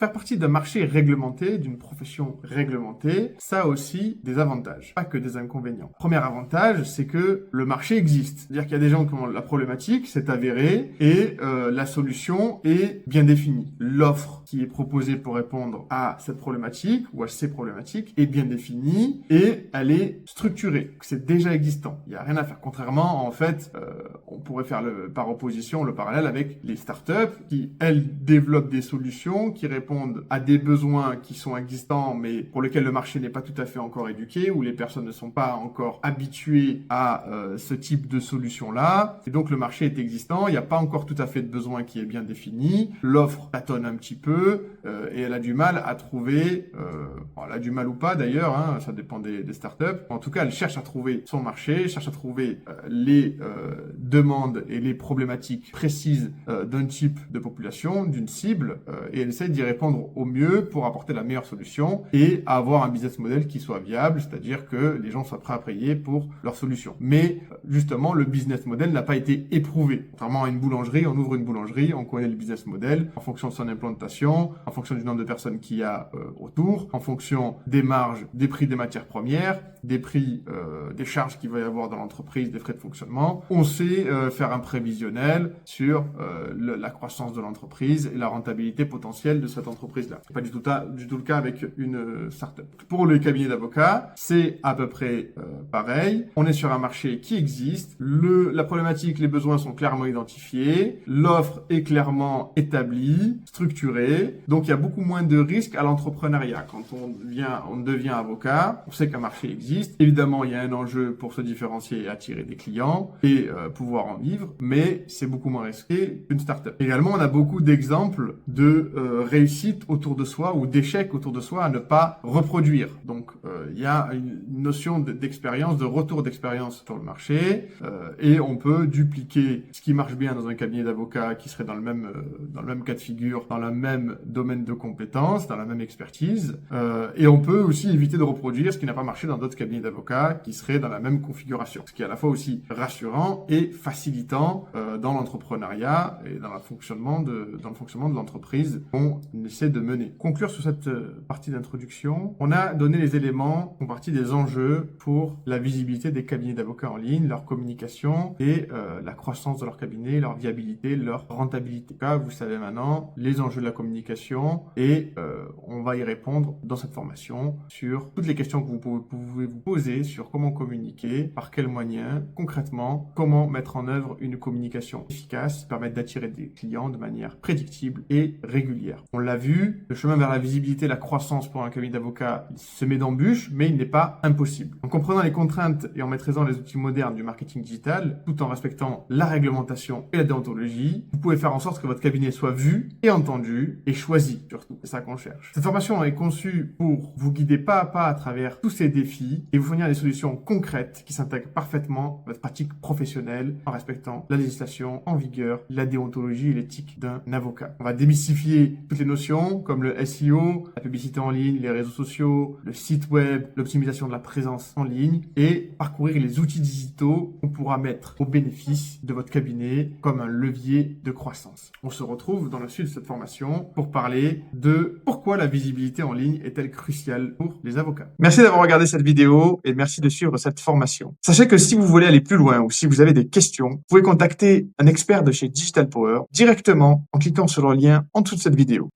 faire partie d'un marché réglementé, d'une profession réglementée, ça a aussi des avantages, pas que des inconvénients. Premier avantage, c'est que le marché existe. C'est-à-dire qu'il y a des gens qui ont la problématique, c'est avéré, et la solution est bien définie. L'offre qui est proposée pour répondre à cette problématique ou à ces problématiques est bien définie et elle est structurée. C'est déjà existant. Il n'y a rien à faire. Contrairement, en fait, on pourrait faire par opposition le parallèle avec les startups qui, elles, développent des solutions qui répondent à des besoins qui sont existants mais pour lesquels le marché n'est pas tout à fait encore éduqué, où les personnes ne sont pas encore habituées à ce type de solution-là. Et donc le marché est existant, il n'y a pas encore tout à fait de besoin qui est bien défini, l'offre tâtonne un petit peu et elle a du mal à trouver, elle a du mal ou pas d'ailleurs, hein, ça dépend des startups. En tout cas, elle cherche à trouver son marché, cherche à trouver les demandes et les problématiques précises d'un type de population, d'une cible, et elle essaie d'y répondre au mieux pour apporter la meilleure solution et avoir un business model qui soit viable, c'est-à-dire que les gens soient prêts à payer pour leur solution. Mais justement, le business model n'a pas été éprouvé. Contrairement à une boulangerie, on ouvre une boulangerie, on connaît le business model en fonction de son implantation, en fonction du nombre de personnes qu'il y a autour, en fonction des marges, des prix des matières premières, des prix des charges qu'il va y avoir dans l'entreprise, des frais de fonctionnement. On sait faire un prévisionnel sur la croissance de l'entreprise et la rentabilité potentielle de cette entreprise-là. C'est pas du tout le cas avec une startup. Pour les cabinets d'avocats, c'est à peu près pareil. On est sur un marché qui existe. La problématique, les besoins sont clairement identifiés. L'offre est clairement établie, structurée. Donc, il y a beaucoup moins de risques à l'entrepreneuriat. Quand on devient avocat, on sait qu'un marché existe. Évidemment, il y a un enjeu pour se différencier et attirer des clients et pouvoir en vivre, mais c'est beaucoup moins risqué qu'une startup. Également, on a beaucoup d'exemples de réussite autour de soi ou d'échecs autour de soi à ne pas reproduire. Donc, il y a une notion d'expérience, de retour d'expérience sur le marché et on peut dupliquer ce qui marche bien dans un cabinet d'avocats qui serait dans le même cas de figure, dans le même domaine de compétences, dans la même expertise et on peut aussi éviter de reproduire ce qui n'a pas marché dans d'autres cabinets d'avocats qui seraient dans la même configuration. Ce qui est à la fois aussi rassurant et facilitant dans l'entrepreneuriat et dans le fonctionnement de l'entreprise qu'on essaie de mener. Conclure sur cette partie d'introduction, on a donné les éléments qui font partie des enjeux pour la visibilité des cabinets d'avocats en ligne, leur communication et la croissance de leur cabinet, leur viabilité, leur rentabilité. Là, vous savez maintenant les enjeux de la communication et on va y répondre dans cette formation sur toutes les questions que vous pouvez vous poser sur comment communiquer, par quels moyens, concrètement, comment mettre en œuvre une communication efficace qui permette d'attirer des clients de manière prédictible et régulière. On l'a vu, le chemin vers la visibilité et la croissance pour un cabinet d'avocats, il se met d'embûches, mais il n'est pas impossible. En comprenant les contraintes et en maîtrisant les outils modernes du marketing digital, tout en respectant la réglementation et la déontologie, vous pouvez faire en sorte que votre cabinet soit vu et entendu et choisi surtout. C'est ça qu'on cherche. Cette formation est conçue pour vous guider pas à pas à travers tous ces défis et vous fournir des solutions concrètes qui s'intègrent parfaitement à votre pratique professionnelle en respectant la législation en vigueur, la déontologie et l'éthique d'un avocat. On va démystifier toutes les notions comme le SEO, la publicité en ligne, les réseaux sociaux, le site web, l'optimisation de la présence en ligne et parcourir les outils digitaux qu'on pourra mettre au bénéfice de votre cabinet comme un levier de croissance. On se retrouve dans la suite de cette formation pour parler de pourquoi la visibilité en ligne est-elle cruciale pour les avocats. Merci d'avoir regardé cette vidéo et merci de suivre cette formation. Sachez que si vous voulez aller plus loin ou si vous avez des questions, vous pouvez contacter un expert de chez Digital Power directement en cliquant sur le lien en dessous de cette vidéo.